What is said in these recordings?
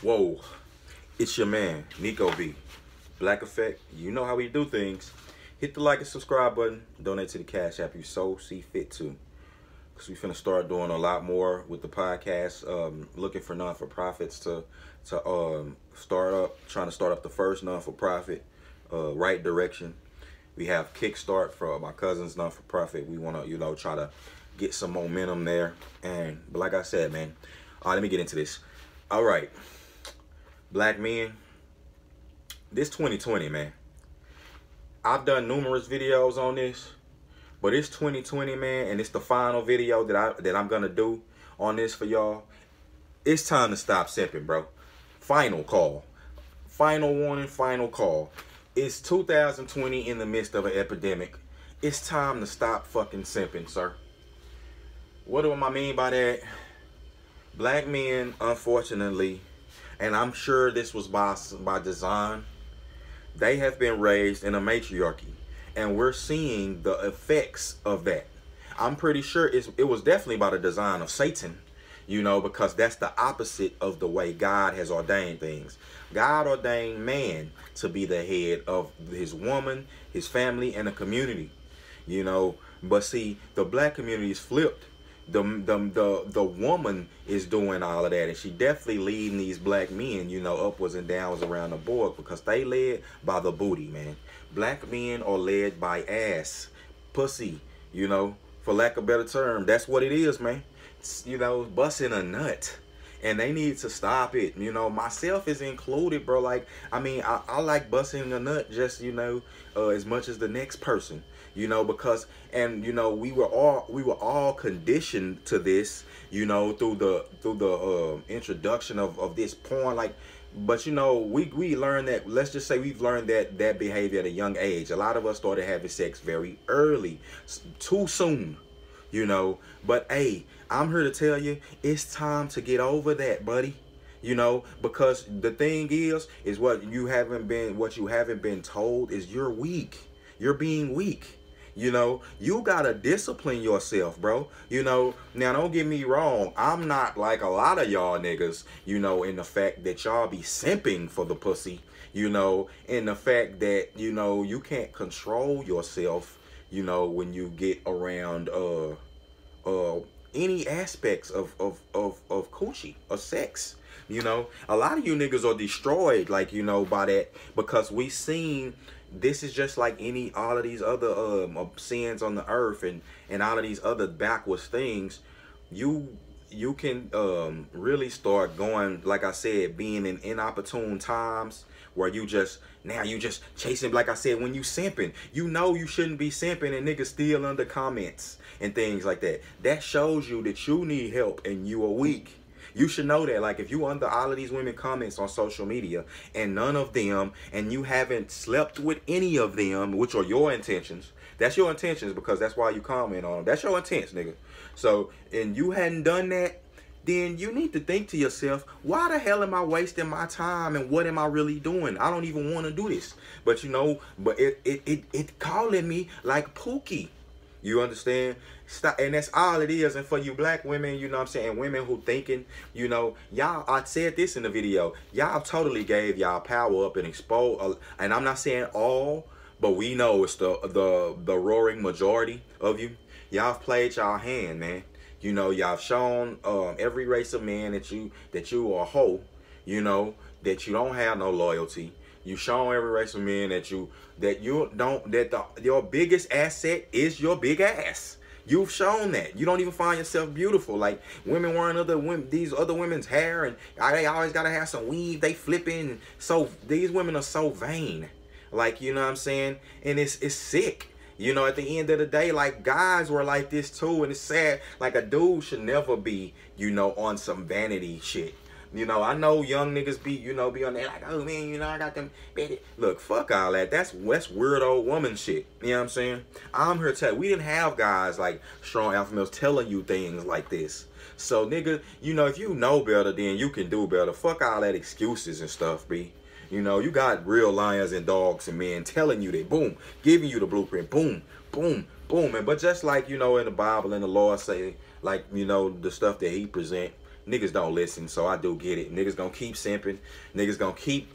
Whoa, it's your man, Nico B. Black Effect, you know how we do things. Hit the like and subscribe button. Donate to the Cash app you so see fit to. Because we finna start doing a lot more with the podcast. Looking for non-for-profits to start up. Trying to start up the first non-for-profit. Right direction. We have Kickstart for my cousin's non-for-profit. We want to, try to get some momentum there. But like I said, man. All right, let me get into this. All right. Black men, this 2020, man. I've done numerous videos on this, but it's 2020, man, and it's the final video that I'm gonna do on this for y'all. It's time to stop simping, bro. Final call. Final warning, final call. It's 2020 in the midst of an epidemic. It's time to stop fucking simping, sir. What do I mean by that? Black men, unfortunately, and I'm sure this was by design, they have been raised in a matriarchy, and we're seeing the effects of that. I'm pretty sure it was definitely by the design of Satan, because that's the opposite of the way God has ordained things. God ordained man to be the head of his woman, his family, and the community, But see, the black community is flipped. The woman is doing all of that, and she definitely leading these black men, upwards and downwards around the board, because they led by the booty, man. Black men are led by ass, pussy, for lack of a better term. That's what it is, man. It's, busting a nut. And they need to stop it, myself is included, bro. Like, I like busting a nut just, as much as the next person, because, and, we were all conditioned to this, through the introduction of this porn, like, but, we learned that, let's just say we've learned that behavior at a young age. A lot of us started having sex very early, too soon. But hey, I'm here to tell you, it's time to get over that, buddy. Because the thing is what you haven't been told is you're weak. You're being weak. You gotta discipline yourself, bro. Now don't get me wrong, I'm not like a lot of y'all niggas, in the fact that y'all be simping for the pussy, in the fact that, you can't control yourself, when you get around any aspects of coochie or sex. A lot of you niggas are destroyed, like, by that, because we seen this is just like all of these other sins on the earth, and all of these other backwards things. You can really start going, like I said, being in inopportune times where you just chasing, like I said, when you simping, you shouldn't be simping, and niggas still under comments and things like that. That shows you that you need help and you are weak. You should know that. Like, if you under all of these women comments on social media and none of them, and you haven't slept with any of them, which are your intentions, that's your intentions, because that's why you comment on them. That's your intents, nigga. So, and you hadn't done that, then you need to think to yourself, why the hell am I wasting my time, and what am I really doing? I don't even want to do this. But but it calling me like Pookie. You understand? Stop, and that's all it is. And for you black women, what I'm saying, women who thinking, y'all, I said this in the video, y'all totally gave y'all power up and exposed, and I'm not saying all, but we know it's the roaring majority of you. Y'all have played y'all hand, man. Y'all shown every race of man that you are a hoe, that you don't have no loyalty. You shown every race of men that your biggest asset is your big ass. You've shown that. You don't even find yourself beautiful. Like, women wearing these other women's hair, and they always gotta have some weave. They flipping. So these women are so vain. Like, what I'm saying? And it's sick. At the end of the day, like, guys were like this too, and it's sad. Like, a dude should never be, on some vanity shit. I know young niggas be on there like, oh man, I got them. Look, fuck all that. That's weird old woman shit. You know what I'm saying? I'm here to tell you, we didn't have guys like strong alpha males telling you things like this. So, nigga, if you know better, then you can do better. Fuck all that excuses and stuff, B. You got real lions and dogs and men telling you that, boom, giving you the blueprint, boom, boom, boom. But just like, in the Bible and the Lord say, like, the stuff that he present, niggas don't listen, so I do get it. Niggas gonna keep simping. Niggas gonna keep,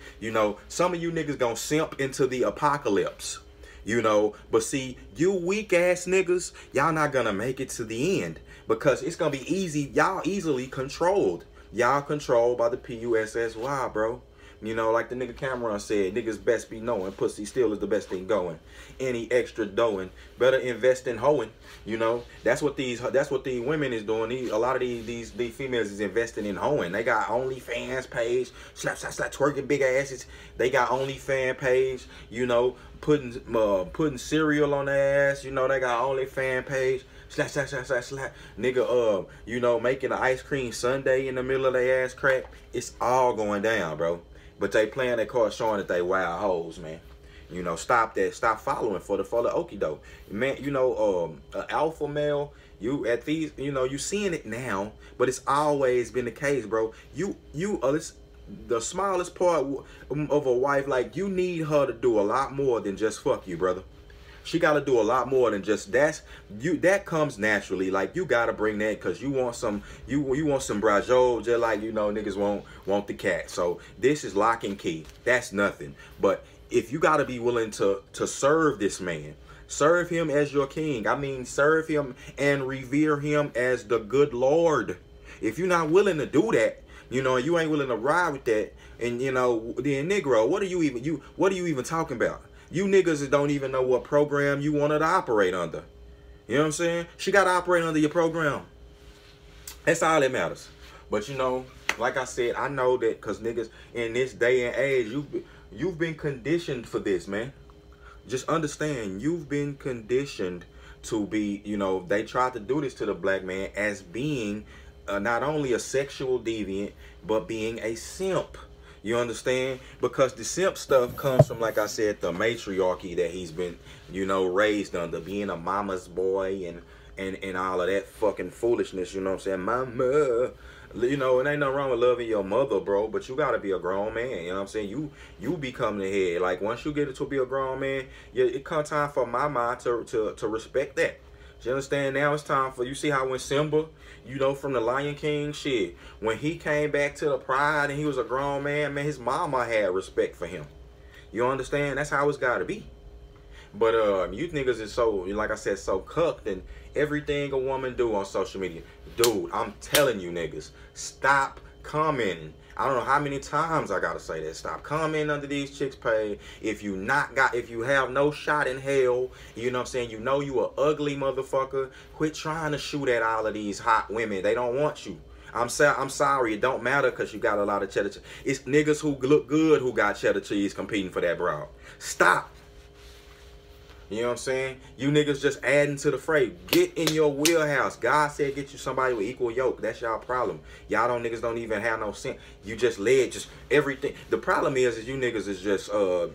some of you niggas gonna simp into the apocalypse. But see, you weak ass niggas, y'all not gonna make it to the end because it's gonna be easy. Y'all easily controlled. Y'all controlled by the PUSSY, bro. Like the nigga Cameron said, niggas best be knowing pussy still is the best thing going. Any extra doing, better invest in hoeing. That's what these women is doing. A lot of these females is investing in hoeing. They got OnlyFans page, slap twerking big asses. They got OnlyFans page. Putting cereal on their ass. They got OnlyFans page. Slap. Nigga, making an ice cream sundae in the middle of their ass crack. It's all going down, bro. But they playing their cards showing that they wild hoes, man. Stop that. Stop following for the okie doke. Man, an alpha male, you seeing it now, but it's always been the case, bro. It's the smallest part of a wife, like, you need her to do a lot more than just fuck you, brother. She got to do a lot more than just that comes naturally. Like, you got to bring that because you want some brajol, just like, niggas want the cat. So this is lock and key. That's nothing. But if you got to be willing to serve this man, serve him as your king. I mean, serve him and revere him as the good Lord. If you're not willing to do that, you ain't willing to ride with that, and then Negro, what are you even talking about? You niggas don't even know what program you want her to operate under. You know what I'm saying? She got to operate under your program. That's all that matters. But like I said, I know that because niggas in this day and age, you've been conditioned for this, man. Just understand, you've been conditioned to be, they tried to do this to the black man as being not only a sexual deviant, but being a simp. You understand? Because the simp stuff comes from, like I said, the matriarchy that he's been, raised under, being a mama's boy and all of that fucking foolishness, you know what I'm saying? Mama, it ain't nothing wrong with loving your mother, bro, but you gotta be a grown man, you know what I'm saying? You become the head. Like, once you get it to be a grown man, it comes time for mama to respect that. You understand? Now it's time for, you see how when Simba, from the Lion King, shit, when he came back to the pride and he was a grown man, his mama had respect for him. You understand? That's how it's gotta be. But you niggas is so, like I said, so cucked and everything a woman do on social media. Dude, I'm telling you niggas, stop commenting. I don't know how many times I gotta say that. Stop commenting under these chicks' page. If you have no shot in hell, you know what I'm saying? You a ugly motherfucker. Quit trying to shoot at all of these hot women. They don't want you. I'm sorry. It don't matter because you got a lot of cheddar cheese. It's niggas who look good who got cheddar cheese competing for that broad. Stop. You know what I'm saying? You niggas just adding to the fray. Get in your wheelhouse. God said get you somebody with equal yoke. That's y'all problem. Y'all niggas don't even have no sense. You just led just everything. The problem is you niggas is just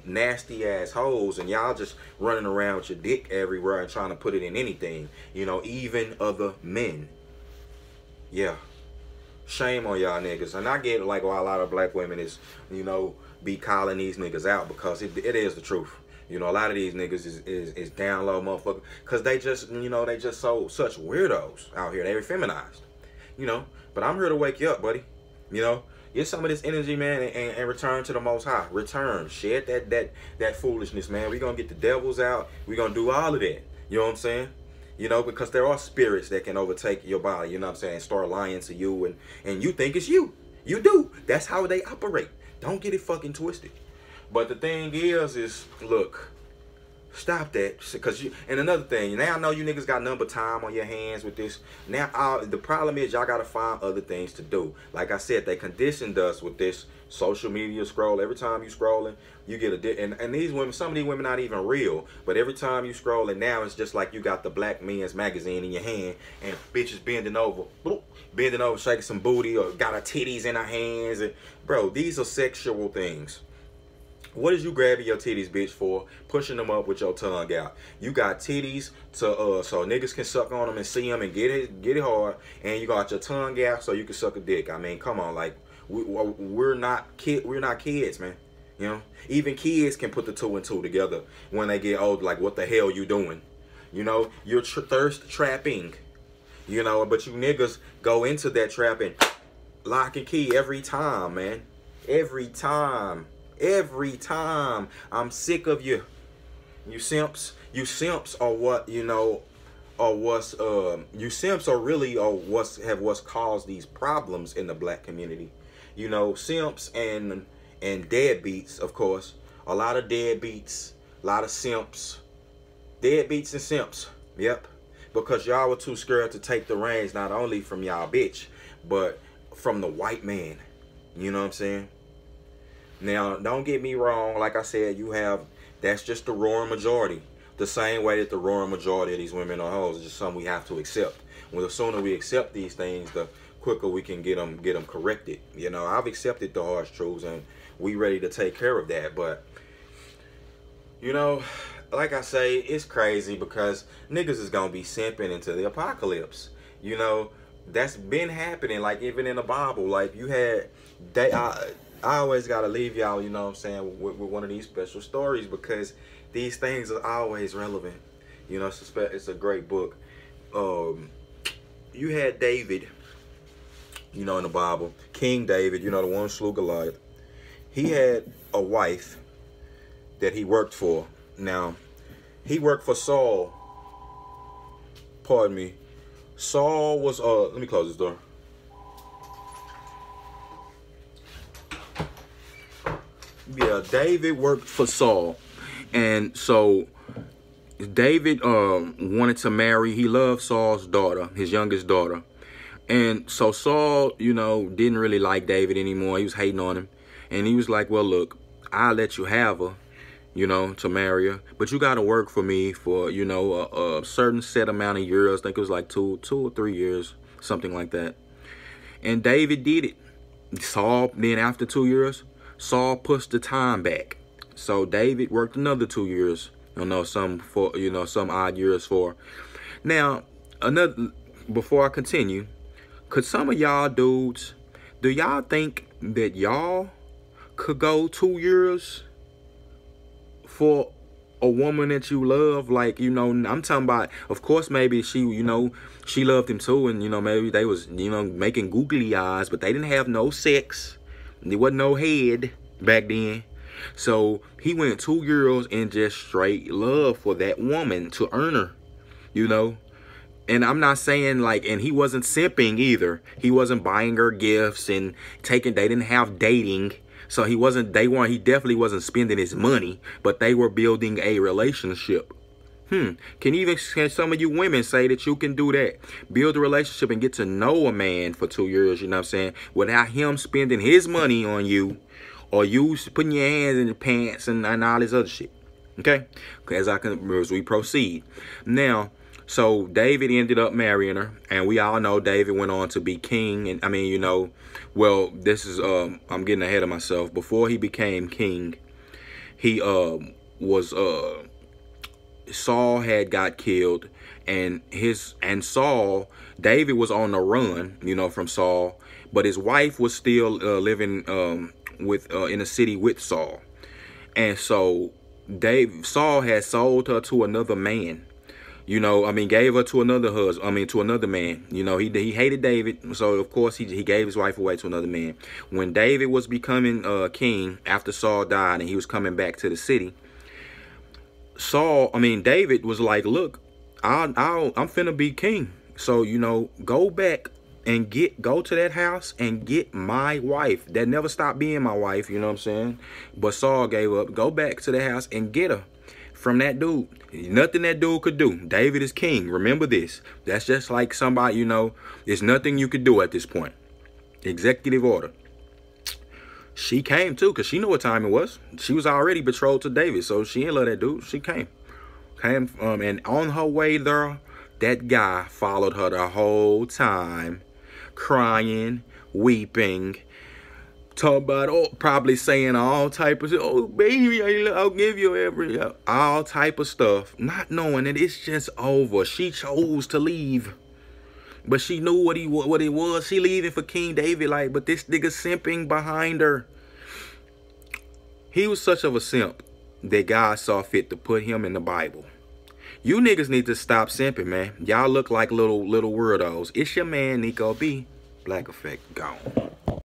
nasty ass hoes and y'all just running around with your dick everywhere and trying to put it in anything. Even other men. Yeah. Shame on y'all niggas. And I get like why a lot of black women is, be calling these niggas out because it is the truth. A lot of these niggas is down low motherfucker because they just, they just such weirdos out here. They're feminized, But I'm here to wake you up, buddy. Get some of this energy, man, and return to the Most High. Return. Shed that foolishness, man. We're going to get the devils out. We're going to do all of that. You know what I'm saying? Because there are spirits that can overtake your body, you know what I'm saying, and start lying to you and you think it's you. You do. That's how they operate. Don't get it fucking twisted. But the thing is look, stop that. And another thing, now I know you niggas got nothing but time on your hands with this. Now, the problem is y'all got to find other things to do. Like I said, they conditioned us with this social media scroll. Every time you scrolling, you get and these women, some of these women not even real. But every time you scrolling now, it's just like you got the Black Men's Magazine in your hand and bitches bending over, shaking some booty or got her titties in her hands. And, bro, these are sexual things. What is you grabbing your titties, bitch, for? Pushing them up with your tongue out. You got titties to so niggas can suck on them and see them and get it hard, and you got your tongue out so you can suck a dick. I mean, come on, like we're not kids, man. Even kids can put the 2 and 2 together when they get old. Like, what the hell you doing? You're thirst trapping. But you niggas go into that trapping. lock and key every time, man. Every time. Every time. I'm sick of you. You simps. You simps are what, you know, or what's you simps are really what's caused these problems in the black community. You know, simps and deadbeats, of course. A lot of deadbeats, a lot of simps. Deadbeats and simps. Yep. Because y'all were too scared to take the reins, not only from y'all bitch, but from the white man. You know what I'm saying? Now, don't get me wrong. Like I said, that's just the roaring majority. The same way that the roaring majority of these women are hoes. It's just something we have to accept. Well, the sooner we accept these things, the quicker we can get them corrected. You know, I've accepted the harsh truths, and we ready to take care of that. But, you know, like I say, it's crazy because niggas is gonna be simping into the apocalypse. You know, that's been happening. Like, even in the Bible, like you had, I always gotta leave y'all, you know what I'm saying, with one of these special stories, because these things are always relevant. You know, it's a great book. You had David, you know, in the Bible, King David, you know, the one who slew Goliath. He had a wife that he worked for. Now, he worked for Saul. Pardon me. Saul was, let me close this door. Yeah, David worked for Saul. And so David wanted to marry. He loved Saul's daughter, his youngest daughter. And so Saul, you know, didn't really like David anymore. He was hating on him. And he was like, well, look, I'll let you have her, you know, to marry her. But you got to work for me for, you know, a certain set amount of years. I think it was like two or 3 years, something like that. And David did it. Saul, then after 2 years, Saul pushed the time back. So David worked another 2 years, some odd years for. Now, before I continue, could some of y'all dudes, do y'all think that y'all could go 2 years for a woman that you love? Like, you know, I'm talking about, of course, maybe she, you know, she loved him too, and, you know, maybe they was, you know, making googly eyes, but they didn't have no sex. There wasn't no head back then. So he went 2 years in just straight love for that woman to earn her, you know. And I'm not saying like, and he wasn't simping either. He wasn't buying her gifts and they didn't have dating. So he definitely wasn't spending his money, but they were building a relationship. Can some of you women say that you can do that? Build a relationship and get to know a man for 2 years, you know what I'm saying? Without him spending his money on you, or you putting your hands in your pants and all this other shit. Okay? As we proceed. Now, so David ended up marrying her, and we all know David went on to be king. And I mean, you know, well, this is I'm getting ahead of myself. Before he became king, he Saul had got killed, and Saul, David was on the run, you know, from Saul, but his wife was still living in a city with Saul. And so Saul had sold her to another man. You know, I mean, gave her to another to another man. You know, he hated David, so of course he gave his wife away to another man. When David was becoming king after Saul died, and he was coming back to the city, David was like, look, I'm finna be king. So, you know, go back and go to that house and get my wife. That never stopped being my wife, you know what I'm saying? But Saul gave up. Go back to the house and get her from that dude. Nothing that dude could do. David is king. Remember this. That's just like somebody, you know, there's nothing you could do at this point. Executive order. She came too, because she knew what time it was. She was already betrothed to David, so she didn't love that dude. She came. And on her way there, that guy followed her the whole time, crying, weeping, talking about, probably saying all type of, oh baby, I'll give you all type of stuff, not knowing that it's just over. She chose to leave, but she knew what it was. She leaving for King David, like, but this nigga simping behind her. He was such of a simp that God saw fit to put him in the Bible. You niggas need to stop simping, man. Y'all look like little weirdos. It's your man, Nico B. Black Effect, gone.